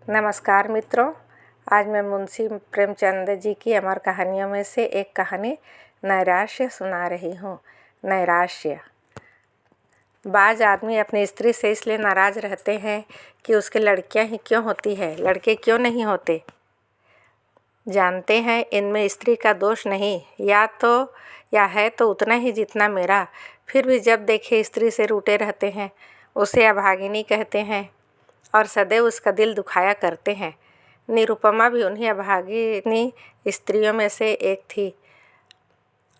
नमस्कार मित्रों, आज मैं मुंशी प्रेमचंद जी की अमर कहानियों में से एक कहानी नैराश्य सुना रही हूँ। नैराश्य। बाज़ आदमी अपनी स्त्री से इसलिए नाराज़ रहते हैं कि उसके लड़कियाँ ही क्यों होती है, लड़के क्यों नहीं होते। जानते हैं इनमें स्त्री का दोष नहीं, या है तो उतना ही जितना मेरा। फिर भी जब देखे स्त्री से रूठे रहते हैं, उसे अभागिनी कहते हैं और सदैव उसका दिल दुखाया करते हैं। निरुपमा भी उन्हीं अभागिनी स्त्रियों में से एक थी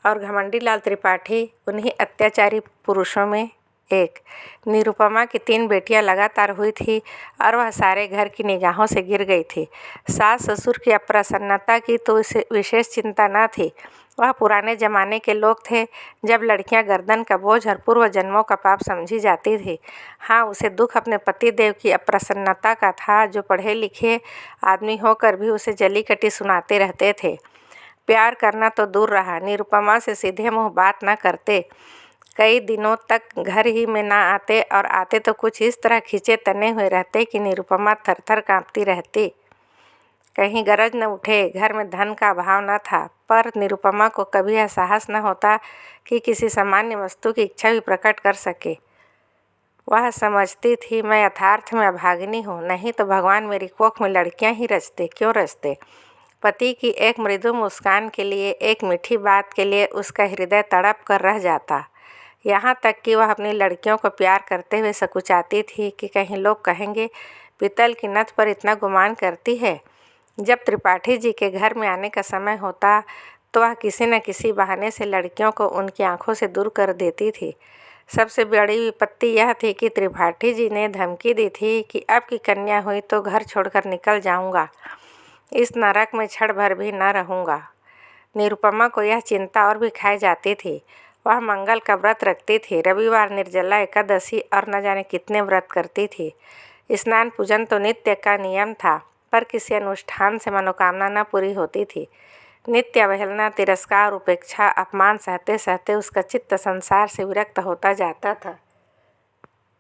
और घमंडी लाल त्रिपाठी उन्हीं अत्याचारी पुरुषों में एक। निरुपमा की 3 बेटियां लगातार हुई थी और वह सारे घर की निगाहों से गिर गई थी। सास ससुर की अप्रसन्नता की तो उसे विशेष चिंता न थी। वह पुराने ज़माने के लोग थे जब लड़कियां गर्दन का बोझ और पूर्व जन्मों का पाप समझी जाती थी। हाँ, उसे दुख अपने पति देव की अप्रसन्नता का था, जो पढ़े लिखे आदमी होकर भी उसे जली कटी सुनाते रहते थे। प्यार करना तो दूर रहा, निरुपमा से सीधे मुँह बात न करते। कई दिनों तक घर ही में ना आते और आते तो कुछ इस तरह खींचे तने हुए रहते कि निरुपमा थर-थर काँपती रहती। कहीं गरज न उठे। घर में धन का अभाव न था, पर निरुपमा को कभी यह साहस न होता कि किसी सामान्य वस्तु की इच्छा भी प्रकट कर सके। वह समझती थी, मैं यथार्थ में अभागिनी हूँ, नहीं तो भगवान मेरी कोख में लड़कियाँ ही रचते, क्यों रचते। पति की एक मृदु मुस्कान के लिए, एक मीठी बात के लिए उसका हृदय तड़प कर रह जाता। यहाँ तक कि वह अपनी लड़कियों को प्यार करते हुए सकुचाती थी कि कहीं लोग कहेंगे, पीतल की नथ पर इतना गुमान करती है। जब त्रिपाठी जी के घर में आने का समय होता तो वह किसी न किसी बहाने से लड़कियों को उनकी आंखों से दूर कर देती थी। सबसे बड़ी विपत्ति यह थी कि त्रिपाठी जी ने धमकी दी थी कि अब की कन्या हुई तो घर छोड़कर निकल जाऊंगा, इस नरक में क्षण भर भी न रहूँगा। निरुपमा को यह चिंता और भी खाई जाती थी। वह मंगल का व्रत रखती थी, रविवार, निर्जला एकादशी और न जाने कितने व्रत करती थी। स्नान पूजन तो नित्य का नियम था, पर किसी अनुष्ठान से मनोकामना न पूरी होती थी। नित्य अवहेलना, तिरस्कार, उपेक्षा, अपमान सहते सहते उसका चित्त संसार से विरक्त होता जाता था।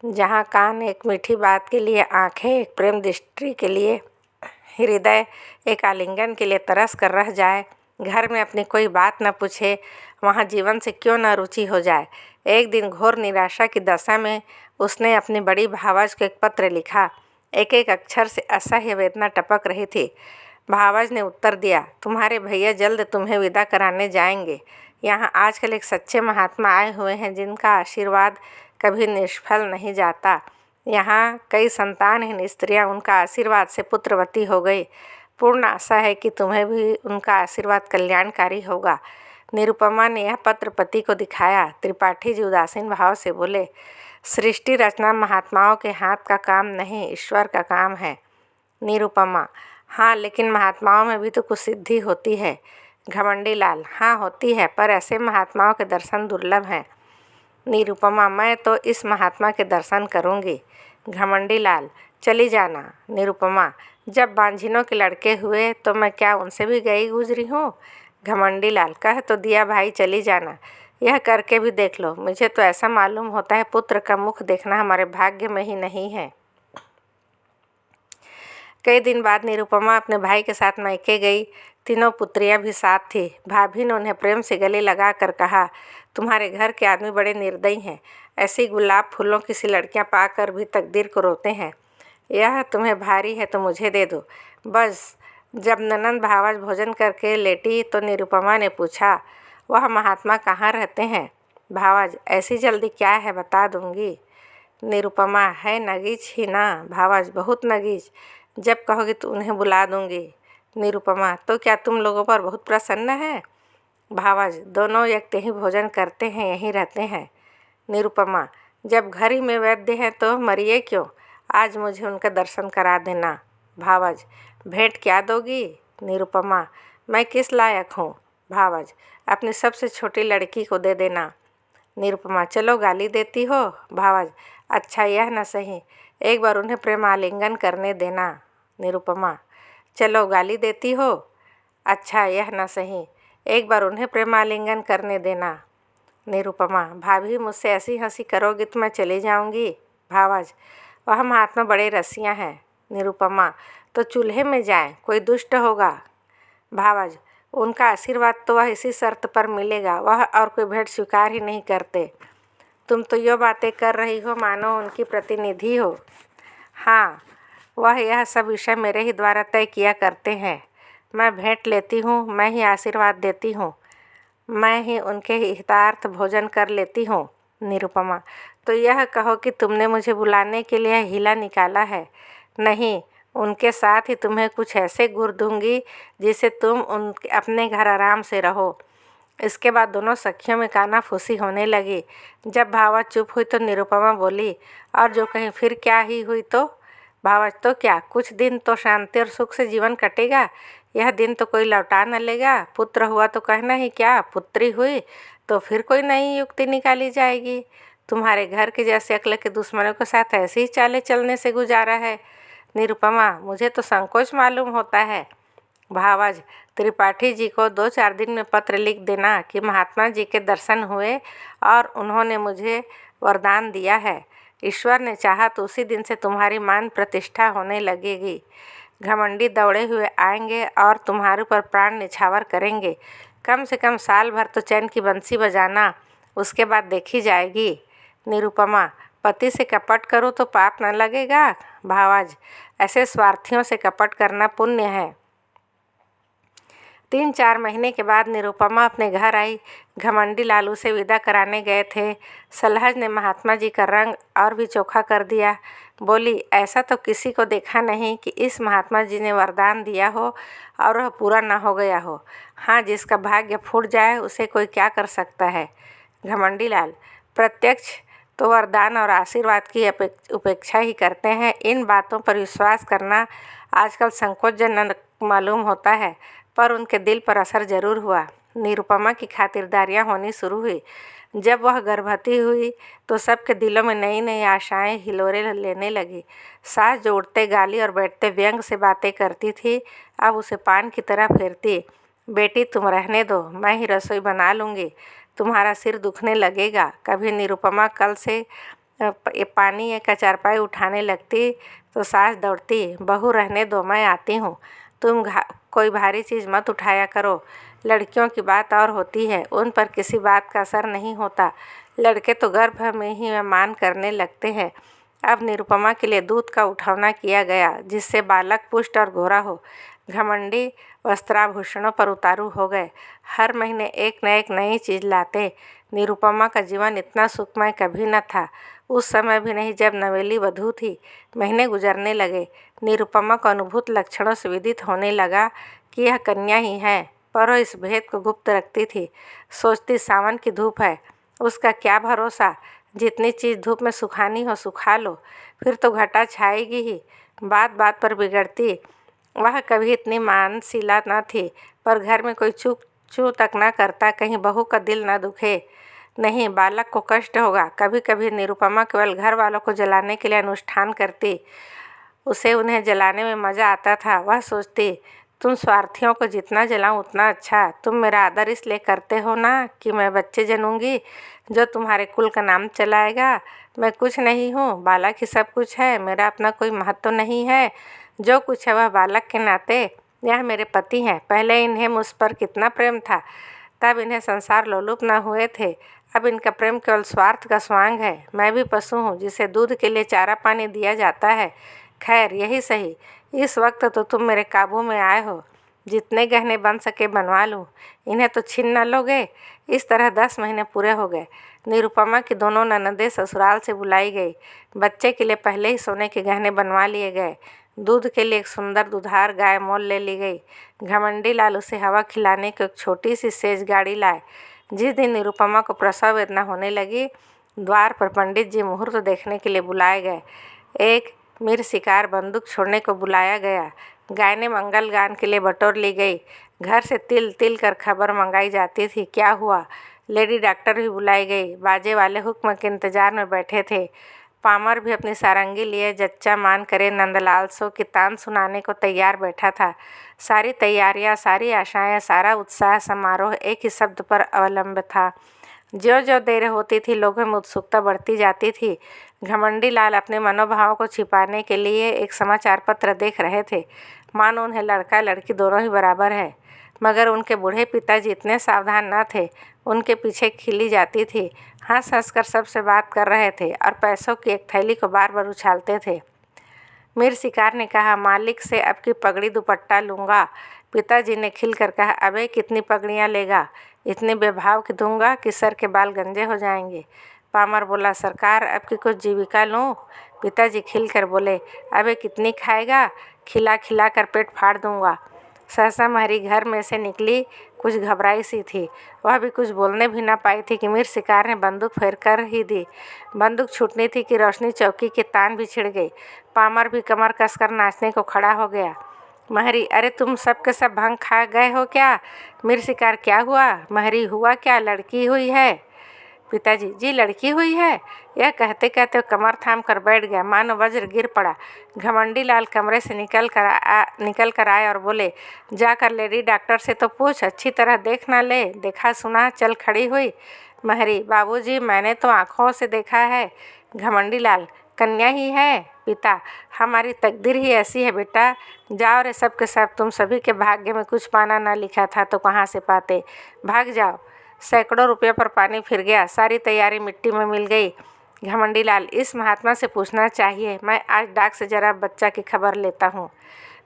जहाँ कान एक मीठी बात के लिए, आँखें एक प्रेम दृष्टि के लिए, हृदय एक आलिंगन के लिए तरस कर रह जाए, घर में अपनी कोई बात न पूछे, वहाँ जीवन से क्यों न रुचि हो जाए। एक दिन घोर निराशा की दशा में उसने अपनी बड़ी भावज को एक पत्र लिखा। एक एक अक्षर से असह्य वेदना टपक रही थी। भावज ने उत्तर दिया, तुम्हारे भैया जल्द तुम्हें विदा कराने जाएंगे। यहाँ आजकल एक सच्चे महात्मा आए हुए हैं जिनका आशीर्वाद कभी निष्फल नहीं जाता। यहाँ कई संतानहीन स्त्रियाँ उनका आशीर्वाद से पुत्रवती हो गई। पूर्ण आशा है कि तुम्हें भी उनका आशीर्वाद कल्याणकारी होगा। निरुपमा ने यह पत्र पति को दिखाया। त्रिपाठी जी उदासीन भाव से बोले, सृष्टि रचना महात्माओं के हाथ का काम नहीं, ईश्वर का काम है। निरुपमा, हाँ, लेकिन महात्माओं में भी तो कुछ सिद्धि होती है। घमंडी लाल, हाँ होती है, पर ऐसे महात्माओं के दर्शन दुर्लभ हैं। निरुपमा, मैं तो इस महात्मा के दर्शन करूँगी। घमंडी लाल, चली जाना। निरुपमा, जब बांझिनों के लड़के हुए तो मैं क्या उनसे भी गई गुजरी हूँ। घमंडी लाल, कह तो दिया भाई, चली जाना। यह करके भी देख लो। मुझे तो ऐसा मालूम होता है पुत्र का मुख देखना हमारे भाग्य में ही नहीं है। कई दिन बाद निरुपमा अपने भाई के साथ मायके गई। तीनों पुत्रियां भी साथ थी। भाभी ने उन्हें प्रेम से गले लगा कर कहा, तुम्हारे घर के आदमी बड़े निर्दयी हैं। ऐसी गुलाब फूलों की सी लड़कियां पाकर भी तकदीर को रोते हैं। यह तुम्हें भारी है तो मुझे दे दो बस। जब ननंद भावज भोजन करके लेटी तो निरुपमा ने पूछा, वह महात्मा कहाँ रहते हैं। भावज, ऐसी जल्दी क्या है, बता दूंगी। निरुपमा, है नगीच ही ना। भावज, बहुत नगीच, जब कहोगी तो उन्हें बुला दूंगी। निरुपमा, तो क्या तुम लोगों पर बहुत प्रसन्न है। भावज, दोनों व्यक्ति ही भोजन करते हैं, यहीं रहते हैं। निरुपमा, जब घर ही में वैद्य हैं तो मरिए क्यों, आज मुझे उनका दर्शन करा देना। भावज, भेंट क्या दोगी। निरुपमा, मैं किस लायक हूँ। भावज, अपनी सबसे छोटी लड़की को दे देना। निरुपमा, चलो गाली देती हो। भावज, अच्छा यह न सही, एक बार उन्हें प्रेम आलिंगन करने देना। निरुपमा, चलो गाली देती हो। अच्छा यह न सही, एक बार उन्हें प्रेम आलिंगन करने देना। निरुपमा, भाभी मुझसे ऐसी हंसी करोगी तो मैं चली जाऊंगी। भावज, वह महात्मा बड़े रसिया हैं। निरुपमा, तो चूल्हे में जाएं, कोई दुष्ट होगा। भावज, उनका आशीर्वाद तो वह इसी शर्त पर मिलेगा, वह और कोई भेंट स्वीकार ही नहीं करते। तुम तो यो बातें कर रही हो मानो उनकी प्रतिनिधि हो। हाँ, वह यह सब विषय मेरे ही द्वारा तय किया करते हैं। मैं भेंट लेती हूँ, मैं ही आशीर्वाद देती हूँ, मैं ही उनके हितार्थ भोजन कर लेती हूँ। निरुपमा, तो यह कहो कि तुमने मुझे बुलाने के लिए हीला निकाला है? नहीं, उनके साथ ही तुम्हें कुछ ऐसे गुर दूंगी जिससे तुम अपने घर आराम से रहो। इसके बाद दोनों सखियों में कानाफूसी होने लगी। जब भावज चुप हुई तो निरुपमा बोली, और जो कहीं फिर क्या ही हुई तो? भावज, तो क्या कुछ दिन तो शांति और सुख से जीवन कटेगा, यह दिन तो कोई लौटा न लेगा। पुत्र हुआ तो कहना ही क्या, पुत्री हुई तो फिर कोई नई युक्ति निकाली जाएगी। तुम्हारे घर के जैसे अक्ल के दुश्मनों के साथ ऐसे ही चाले चलने से गुजारा है। निरुपमा, मुझे तो संकोच मालूम होता है। भावज, त्रिपाठी जी को 2-4 दिन में पत्र लिख देना कि महात्मा जी के दर्शन हुए और उन्होंने मुझे वरदान दिया है। ईश्वर ने चाहा तो उसी दिन से तुम्हारी मान प्रतिष्ठा होने लगेगी। घमंडी दौड़े हुए आएंगे और तुम्हारे ऊपर प्राण निछावर करेंगे। कम से कम साल भर तो चैन की बंसी बजाना, उसके बाद देखी जाएगी। निरुपमा, पति से कपट करो तो पाप न लगेगा? भावज, ऐसे स्वार्थियों से कपट करना पुण्य है। 3-4 महीने के बाद निरुपमा अपने घर आई। घमंडी लालू से विदा कराने गए थे। सलहज ने महात्मा जी का रंग और भी चोखा कर दिया। बोली, ऐसा तो किसी को देखा नहीं कि इस महात्मा जी ने वरदान दिया हो और वह पूरा ना हो गया हो। हाँ, जिसका भाग्य फूट जाए उसे कोई क्या कर सकता है। घमंडी लाल, प्रत्यक्ष तो वरदान और आशीर्वाद की उपेक्षा ही करते हैं। इन बातों पर विश्वास करना आजकल संकोचजनक मालूम होता है, पर उनके दिल पर असर जरूर हुआ। निरुपमा की खातिरदारियाँ होनी शुरू हुई। जब वह गर्भवती हुई तो सबके दिलों में नई नई आशाएं हिलोरे लेने लगी। सास जो उठते गाली और बैठते व्यंग से बातें करती थी, अब उसे पान की तरह फेरती। बेटी, तुम रहने दो, मैं ही रसोई बना लूँगी, तुम्हारा सिर दुखने लगेगा। कभी निरुपमा कल से पानी का चारपाई उठाने लगती तो सास दौड़ती, बहू रहने दो, मैं आती हूँ, तुम कोई भारी चीज़ मत उठाया करो। लड़कियों की बात और होती है, उन पर किसी बात का असर नहीं होता। लड़के तो गर्भ में ही मेहमान करने लगते हैं। अब निरुपमा के लिए दूध का उठौना किया गया जिससे बालक पुष्ट और गोरा हो। घमंडी वस्त्राभूषणों पर उतारू हो गए। हर महीने एक न एक नई चीज़ लाते। निरुपमा का जीवन इतना सुखमय कभी न था। उस समय भी नहीं जब नवेली वधू थी। महीने गुजरने लगे। निरुपमा को अनुभूत लक्षणों से विदित होने लगा कि यह कन्या ही है, पर वह इस भेद को गुप्त रखती थी। सोचती सावन की धूप है, उसका क्या भरोसा, जितनी चीज़ धूप में सुखानी हो सुखा लो, फिर तो घटा छाएगी ही। बात बात पर बिगड़ती। वह कभी इतनी मानशिला न थी, पर घर में कोई चूक चू तक न करता, कहीं बहू का दिल न दुखे। नहीं, बालक को कष्ट होगा। कभी कभी निरुपमा केवल घर वालों को जलाने के लिए अनुष्ठान करती, उसे उन्हें जलाने में मज़ा आता था। वह सोचती, तुम स्वार्थियों को जितना जलाऊं उतना अच्छा। तुम मेरा आदर इसलिए करते हो ना कि मैं बच्चे जनूंगी जो तुम्हारे कुल का नाम चलाएगा। मैं कुछ नहीं हूँ, बालक ही सब कुछ है। मेरा अपना कोई महत्व नहीं है। जो कुछ है वह बालक के नाते। यह मेरे पति हैं। पहले इन्हें मुझ पर कितना प्रेम था, तब इन्हें संसार लोलुप न हुए थे। अब इनका प्रेम केवल स्वार्थ का स्वांग है। मैं भी पशु हूँ जिसे दूध के लिए चारा पानी दिया जाता है। खैर, यही सही, इस वक्त तो तुम मेरे काबू में आए हो। जितने गहने बन सके बनवा लूँ, इन्हें तो छीन न लोगे। इस तरह 10 महीने पूरे हो गए। निरुपमा की दोनों ननदें ससुराल से बुलाई गई। बच्चे के लिए पहले ही सोने के गहने बनवा लिए गए। दूध के लिए एक सुंदर दुधार गाय मोल ले ली गई। घमंडी लाल उसे हवा खिलाने को एक छोटी सी सेज गाड़ी लाए। जिस दिन निरुपमा को प्रसव वेदना होने लगी, द्वार पर पंडित जी मुहूर्त देखने के लिए बुलाए गए। एक मीर शिकार बंदूक छोड़ने को बुलाया गया। गाय ने मंगल गान के लिए बटोर ली गई। घर से तिल तिल कर खबर मंगाई जाती थी, क्या हुआ। लेडी डॉक्टर भी बुलाई गई। बाजे वाले हुक्म के इंतजार में बैठे थे। पामर भी अपनी सारंगी लिए जच्चा मान करे नंदलाल सो की तान सुनाने को तैयार बैठा था। सारी तैयारियां, सारी आशाएं, सारा उत्साह समारोह एक ही शब्द पर अवलंबित था। ज्यों ज्यों देर होती थी, लोगों में उत्सुकता बढ़ती जाती थी। घमंडी लाल अपने मनोभावों को छिपाने के लिए एक समाचार पत्र देख रहे थे। मानो उन्हें लड़का लड़की दोनों ही बराबर है। मगर उनके बूढ़े पिताजी इतने सावधान न थे। उनके पीछे खिली जाती थी। हंस हंस कर सबसे बात कर रहे थे और पैसों की एक थैली को बार बार उछालते थे। मीर शिकार ने कहा, मालिक से अब की पगड़ी दुपट्टा लूँगा। पिताजी ने खिलकर कहा, अबे कितनी पगड़ियाँ लेगा? इतनी बेभाव की दूंगा कि सर के बाल गंजे हो जाएंगे। पामर बोला, सरकार अब की कुछ जीविका लूँ? पिताजी खिलकर बोले, अबे कितनी खाएगा? खिला खिला कर पेट फाड़ दूंगा। सहसा महरी घर में से निकली, कुछ घबराई सी थी। वह भी कुछ बोलने भी ना पाई थी कि मीर शिकार ने बंदूक फेर कर ही दी। बंदूक छूटनी थी कि रोशनी चौकी की तान भी छिड़ गई। पामर भी कमर कसकर नाचने को खड़ा हो गया। महरी, अरे तुम सब के सब भंग खा गए हो क्या? मीर शिकार, क्या हुआ? महरी, हुआ क्या? लड़की हुई है। पिताजी, जी लड़की हुई है। यह कहते कहते कमर थाम कर बैठ गया, मानो वज्र गिर पड़ा। घमंडी लाल कमरे से निकल कर आए और बोले, जाकर लेडी डॉक्टर से तो पूछ, अच्छी तरह देख ना ले, देखा सुना चल खड़ी हुई। महरी, बाबूजी मैंने तो आँखों से देखा है। घमंडी लाल, कन्या ही है। पिता, हमारी तकदीर ही ऐसी है बेटा। जाओ रे सब के सब, तुम सभी के भाग्य में कुछ पाना ना लिखा था तो कहाँ से पाते, भाग जाओ। सैकड़ों रुपये पर पानी फिर गया, सारी तैयारी मिट्टी में मिल गई। घमंडी लाल, इस महात्मा से पूछना चाहिए, मैं आज डाक से जरा बच्चा की खबर लेता हूँ।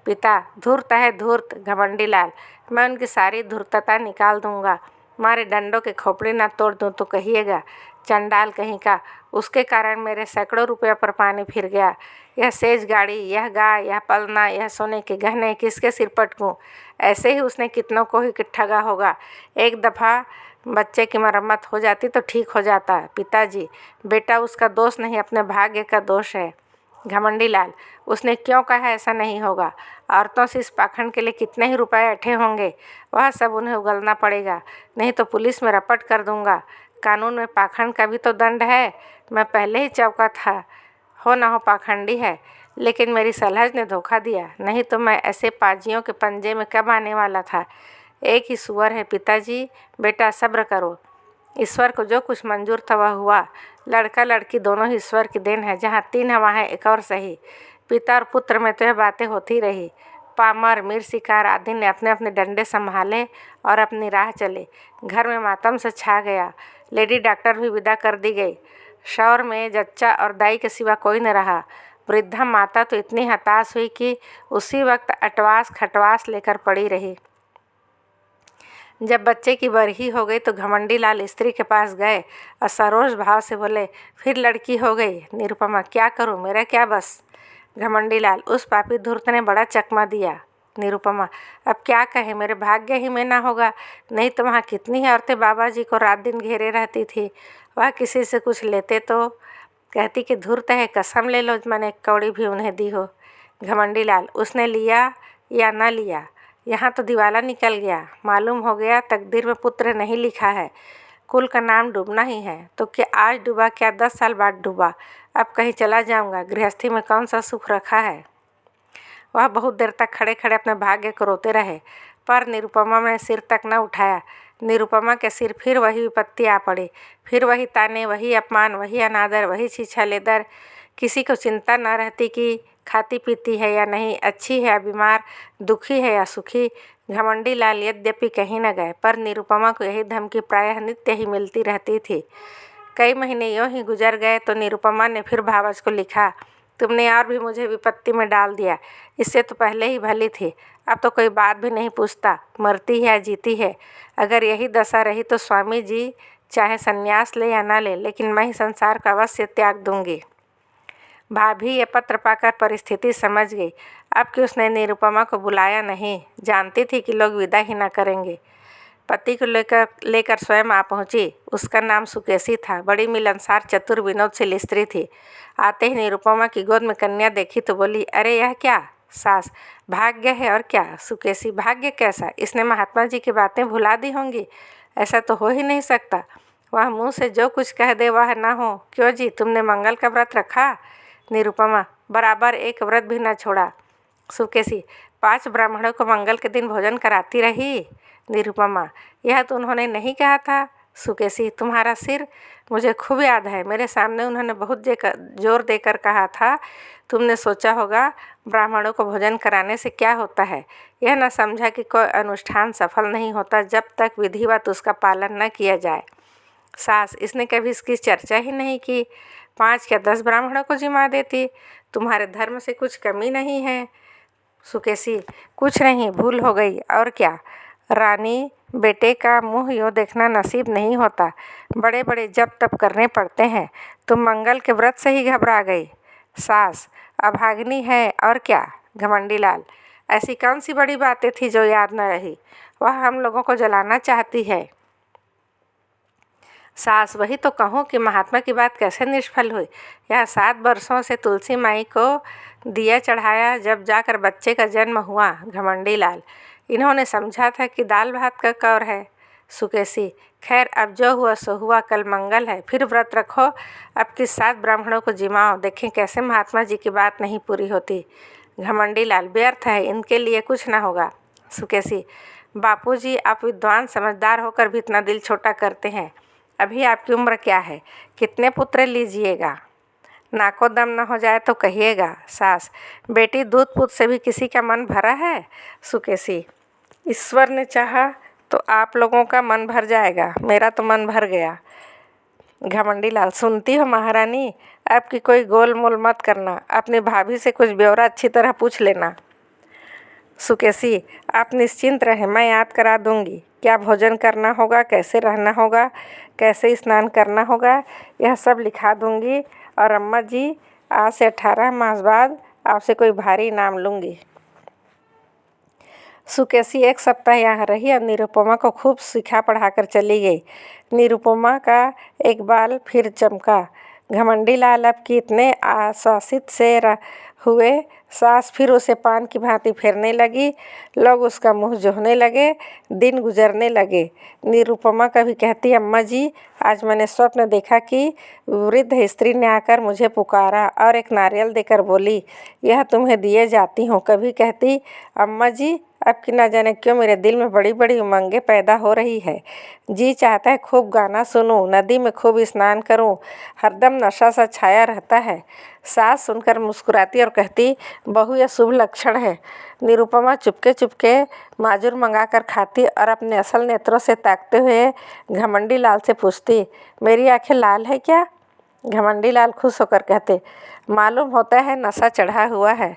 पिता, धूर्त है धूर्त। घमंडी लाल, मैं उनकी सारी धूर्तता निकाल दूंगा। मारे डंडों के खोपड़ी ना तोड़ दूँ तो कहिएगा। चंडाल कहीं का, उसके कारण मेरे सैकड़ों रुपये पर पानी फिर गया। यह सेज गाड़ी, यह गाय, यह पलना, यह सोने के गहने किसके सिर पटकूँ? ऐसे ही उसने कितनों को ही ठगा होगा। एक दफ़ा बच्चे की मरम्मत हो जाती तो ठीक हो जाता। पिताजी, बेटा उसका दोष नहीं, अपने भाग्य का दोष है। घमंडी लाल, उसने क्यों कहा ऐसा नहीं होगा? औरतों से इस पाखंड के लिए कितने ही रुपए ऐंठे होंगे, वह सब उन्हें उगलना पड़ेगा, नहीं तो पुलिस में रपट कर दूंगा। कानून में पाखंड का भी तो दंड है। मैं पहले ही चौका था, हो ना हो पाखंडी है, लेकिन मेरी सलहज ने धोखा दिया, नहीं तो मैं ऐसे पाजियों के पंजे में कब आने वाला था। एक ही सुअर है पिताजी, बेटा सब्र करो। ईश्वर को जो कुछ मंजूर था वह हुआ। लड़का लड़की दोनों ही ईश्वर की देन है। जहाँ 3 हवा है एक और सही। पिता और पुत्र में तो यह बातें होती रही। पामर, मीर शिकार आदि ने अपने अपने डंडे संभाले और अपनी राह चले। घर में मातम से छा गया। लेडी डॉक्टर भी विदा कर दी गई। शौर में जच्चा और दाई के सिवा कोई न रहा। वृद्धा माता तो इतनी हताश हुई कि उसी वक्त अटवास खटवास लेकर पड़ी रही। जब बच्चे की बरही हो गई तो घमंडी लाल स्त्री के पास गए और सरोज भाव से बोले, फिर लड़की हो गई। निरुपमा, क्या करूं, मेरा क्या बस। घमंडी लाल, उस पापी धूर्त ने बड़ा चकमा दिया। निरुपमा, अब क्या कहे, मेरे भाग्य ही में ना होगा, नहीं तो वहाँ कितनी ही औरतें बाबा जी को रात दिन घेरे रहती थी। वह किसी से कुछ लेते तो कहती कि धूर्त है, कसम ले लो मैंने एक कौड़ी भी उन्हें दी हो। घमंडी लाल, उसने लिया या न लिया, यहाँ तो दिवाला निकल गया। मालूम हो गया तकदीर में पुत्र नहीं लिखा है, कुल का नाम डूबना ही है। तो क्या आज डूबा, क्या 10 साल बाद डूबा, अब कहीं चला जाऊंगा, गृहस्थी में कौन सा सुख रखा है। वह बहुत देर तक खड़े खड़े अपने भाग्य को रोते रहे, पर निरुपमा ने सिर तक न उठाया। निरुपमा के सिर फिर वही विपत्ति आ पड़ी, फिर वही ताने, वही अपमान, वही अनादर, वही छीछा लेदर। किसी को चिंता न रहती कि खाती पीती है या नहीं, अच्छी है या बीमार, दुखी है या सुखी। घमंडी लाल यद्यपि कहीं न गए, पर निरुपमा को यही धमकी प्रायः नित्य ही मिलती रहती थी। कई महीने यूँ ही गुजर गए तो निरुपमा ने फिर भावज को लिखा, तुमने और भी मुझे विपत्ति में डाल दिया, इससे तो पहले ही भली थी, अब तो कोई बात भी नहीं पूछता, मरती है या जीती है। अगर यही दशा रही तो स्वामी जी चाहे संन्यास ले या ना ले, लेकिन मैं ही संसार का अवश्य त्याग दूंगी। भाभी ये पत्र पाकर परिस्थिति समझ गई। अब कि उसने निरुपमा को बुलाया नहीं, जानती थी कि लोग विदा ही ना करेंगे। पति को लेकर स्वयं आ पहुंची। उसका नाम सुकेशी था। बड़ी मिलनसार, चतुर, विनोदशील स्त्री थी। आते ही निरुपमा की गोद में कन्या देखी तो बोली, अरे यह क्या? सास, भाग्य है और क्या। सुकेशी, भाग्य कैसा? इसने महात्मा जी की बातें भुला दी होंगी, ऐसा तो हो ही नहीं सकता। वह मुँह से जो कुछ कह दे वह ना हो। क्यों जी, तुमने मंगल का व्रत रखा? निरुपमा, बराबर एक व्रत भी न छोड़ा। सुकेशी, 5 ब्राह्मणों को मंगल के दिन भोजन कराती रही। निरुपमा, यह तो उन्होंने नहीं कहा था, सुकेशी, तुम्हारा सिर मुझे खूब याद है। मेरे सामने उन्होंने बहुत जोर देकर कहा था, तुमने सोचा होगा ब्राह्मणों को भोजन कराने से क्या होता है। यह न समझा कि कोई अनुष्ठान सफल नहीं होता जब तक विधिवत उसका पालन न किया जाए। सास, इसने कभी इसकी चर्चा ही नहीं की। 5 या 10 ब्राह्मणों को जिमा देती। तुम्हारे धर्म से कुछ कमी नहीं है। सुकेशी, कुछ नहीं, भूल हो गई और क्या। रानी, बेटे का मुँह यूँ देखना नसीब नहीं होता। बड़े बड़े जप तप करने पड़ते हैं। तुम मंगल के व्रत से ही घबरा गई। सास, अभागिनी है और क्या। घमंडी लाल, ऐसी कौन सी बड़ी बातें थी जो याद न रही। वह हम लोगों को जलाना चाहती है। सास, वही तो कहूँ कि महात्मा की बात कैसे निष्फल हुई। यह 7 वर्षों से तुलसी माई को दिया चढ़ाया, जब जाकर बच्चे का जन्म हुआ। घमंडी लाल, इन्होंने समझा था कि दाल भात का कौर है। सुकेशी, खैर अब जो हुआ सो हुआ, कल मंगल है, फिर व्रत रखो। अब की 7 ब्राह्मणों को जिमाओ, देखें कैसे महात्मा जी की बात नहीं पूरी होती। घमंडी लाल, व्यर्थ है, इनके लिए कुछ ना होगा। सुकेशी, बापूजी, आप विद्वान समझदार होकर भी इतना दिल छोटा करते हैं। अभी आपकी उम्र क्या है, कितने पुत्र लीजिएगा। नाको दम न हो जाए तो कहिएगा। सास, बेटी, दूध पुत से भी किसी का मन भरा है। सुकेशी, ईश्वर ने चाहा तो आप लोगों का मन भर जाएगा, मेरा तो मन भर गया। घमंडी लाल, सुनती हो महारानी, आपकी कोई गोल मोल मत करना। अपनी भाभी से कुछ ब्यौरा अच्छी तरह पूछ लेना। सुकेशी, आप निश्चिंत रहें, मैं याद करा दूंगी। क्या भोजन करना होगा, कैसे रहना होगा, कैसे स्नान करना होगा, यह सब लिखा दूंगी। और अम्मा जी, आज से 18 मास बाद आपसे कोई भारी इनाम लूँगी। सुकेशी 1 सप्ताह यहाँ रही और निरुपमा को खूब सिखा पढ़ाकर चली गई। निरुपमा का एक बाल फिर चमका। घमंडी लाल अब की इतने आश्वासित से हुए। सास फिर उसे पान की भांति फेरने लगी। लोग उसका मुंह जोहने लगे। दिन गुजरने लगे। निरुपमा कभी कहती, अम्मा जी, आज मैंने स्वप्न देखा कि वृद्ध स्त्री ने आकर मुझे पुकारा और एक नारियल देकर बोली, यह तुम्हें दिए जाती हूँ। कभी कहती, अम्मा जी, अब की ना जाने क्यों मेरे दिल में बड़ी बड़ी उमंगें पैदा हो रही है। जी चाहता है खूब गाना सुनूं, नदी में खूब स्नान करूं, हरदम नशा सा छाया रहता है। सास सुनकर मुस्कुराती और कहती, बहू, यह शुभ लक्षण है। निरुपमा चुपके चुपके माजूर मंगाकर खाती और अपने असल नेत्रों से ताकते हुए घमंडी लाल से पूछती, मेरी आंखें लाल है क्या। घमंडी लाल खुश होकर कहते, मालूम होता है नशा चढ़ा हुआ है,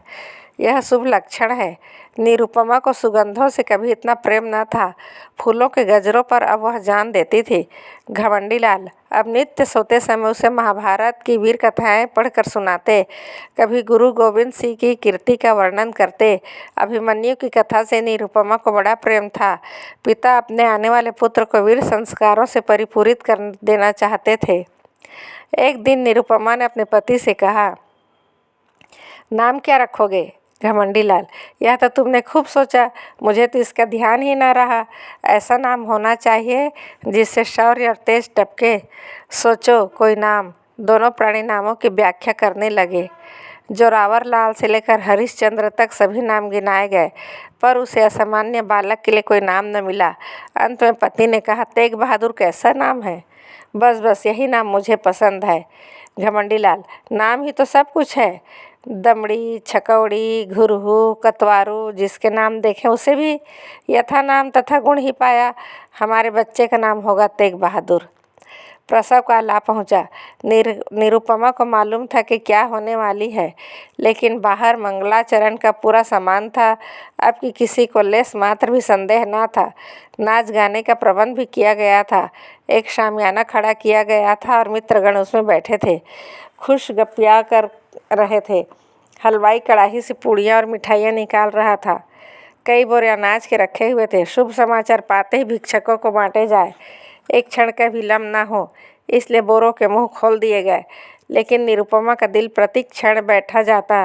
यह शुभ लक्षण है। निरुपमा को सुगंधों से कभी इतना प्रेम न था। फूलों के गजरों पर अब वह जान देती थी। घमंडी लाल अब नित्य सोते समय उसे महाभारत की वीर कथाएं पढ़कर सुनाते। कभी गुरु गोविंद सिंह की कीर्ति का वर्णन करते। अभिमन्यु की कथा से निरुपमा को बड़ा प्रेम था। पिता अपने आने वाले पुत्र को वीर संस्कारों से परिपूरित कर देना चाहते थे। एक दिन निरुपमा ने अपने पति से कहा, नाम क्या रखोगे। घमंडी लाल, यह तो तुमने खूब सोचा, मुझे तो इसका ध्यान ही ना रहा। ऐसा नाम होना चाहिए जिससे शौर्य और तेज टपके। सोचो कोई नाम। दोनों प्राणी नामों की व्याख्या करने लगे। जोरावर लाल से लेकर हरिश्चंद्र तक सभी नाम गिनाए गए, पर उसे असामान्य बालक के लिए कोई नाम न मिला। अंत में पति ने कहा, तेग बहादुर कैसा नाम है। बस यही नाम मुझे पसंद है। घमंडी लाल, नाम ही तो सब कुछ है। दमड़ी, छकौड़ी, घुरहू, कतवारू, जिसके नाम देखें उसे भी यथा नाम तथा गुण ही पाया। हमारे बच्चे का नाम होगा तेग बहादुर। प्रसव काल आ पहुँचा। निरुपमा को मालूम था कि क्या होने वाली है, लेकिन बाहर मंगलाचरण का पूरा सामान था। अब की किसी को लेस मात्र भी संदेह ना था। नाच गाने का प्रबंध भी किया गया था। एक शामियाना खड़ा किया गया था और मित्रगण उसमें बैठे थे, खुश गपिया कर रहे थे। हलवाई कड़ाही से पूड़ियाँ और मिठाइयाँ निकाल रहा था। कई बोरे अनाज के रखे हुए थे। शुभ समाचार पाते ही भिक्षकों को बांटे जाए, एक क्षण का विलम्ब ना हो, इसलिए बोरों के मुंह खोल दिए गए। लेकिन निरुपमा का दिल प्रति क्षण बैठा जाता।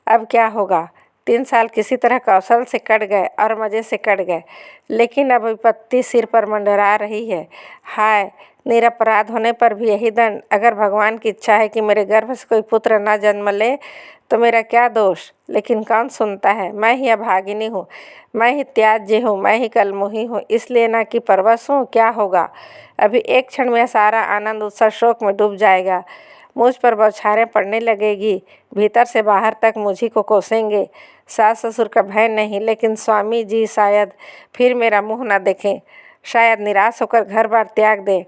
अब क्या होगा। 3 साल किसी तरह कौशल से कट गए और मज़े से कट गए, लेकिन अब विपत्ति सिर पर मंडरा रही है। हाय, निरपराध होने पर भी यही दंड। अगर भगवान की इच्छा है कि मेरे गर्भ से कोई पुत्र न जन्म ले तो मेरा क्या दोष, लेकिन कौन सुनता है। मैं ही अभागिनी हूँ, मैं ही त्याज्य हूँ, मैं ही कलमुही हूँ, इसलिए ना कि परवश हूँ। क्या होगा, अभी एक क्षण में सारा आनंद उत्साह शोक में डूब जाएगा। मुझ पर बौछारें पड़ने लगेगी, भीतर से बाहर तक मुझी को कोसेंगे। सास ससुर का भय नहीं, लेकिन स्वामी जी शायद फिर मेरा मुँह न देखें, शायद निराश होकर घर बार त्याग दें।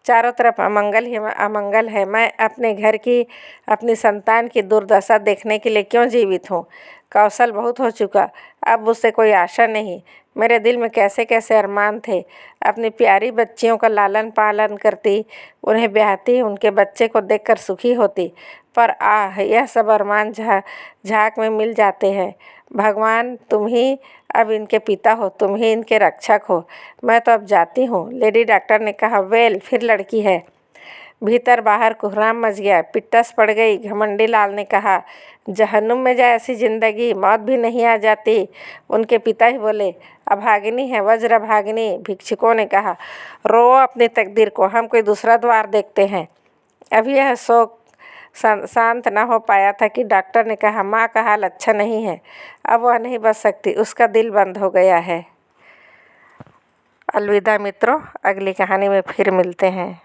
चारों तरफ अमंगल ही अमंगल है। मैं अपने घर की, अपनी संतान की दुर्दशा देखने के लिए क्यों जीवित हूँ। कौशल बहुत हो चुका, अब मुझसे कोई आशा नहीं। मेरे दिल में कैसे कैसे अरमान थे। अपनी प्यारी बच्चियों का लालन पालन करती, उन्हें ब्याहती, उनके बच्चे को देखकर सुखी होती। पर आह, यह सब अरमान झाँक में मिल जाते हैं। भगवान, तुम ही अब इनके पिता हो, तुम ही इनके रक्षक हो। मैं तो अब जाती हूँ। लेडी डॉक्टर ने कहा। वेल, फिर लड़की है। भीतर बाहर कोहराम मच गया, पिट्टस पड़ गई। घमंडी लाल ने कहा, जहन्नुम में जाए ऐसी जिंदगी, मौत भी नहीं आ जाती। उनके पिता ही बोले, अभागिनी है, वज्र अभागिनी। भिक्षुकों ने कहा, रो अपनी तकदीर को, हम कोई दूसरा द्वार देखते हैं। अभी यह शोक शांत न हो पाया था कि डॉक्टर ने कहा, माँ का हाल अच्छा नहीं है, अब वह नहीं बच सकती, उसका दिल बंद हो गया है। अलविदा मित्रों, अगली कहानी में फिर मिलते हैं।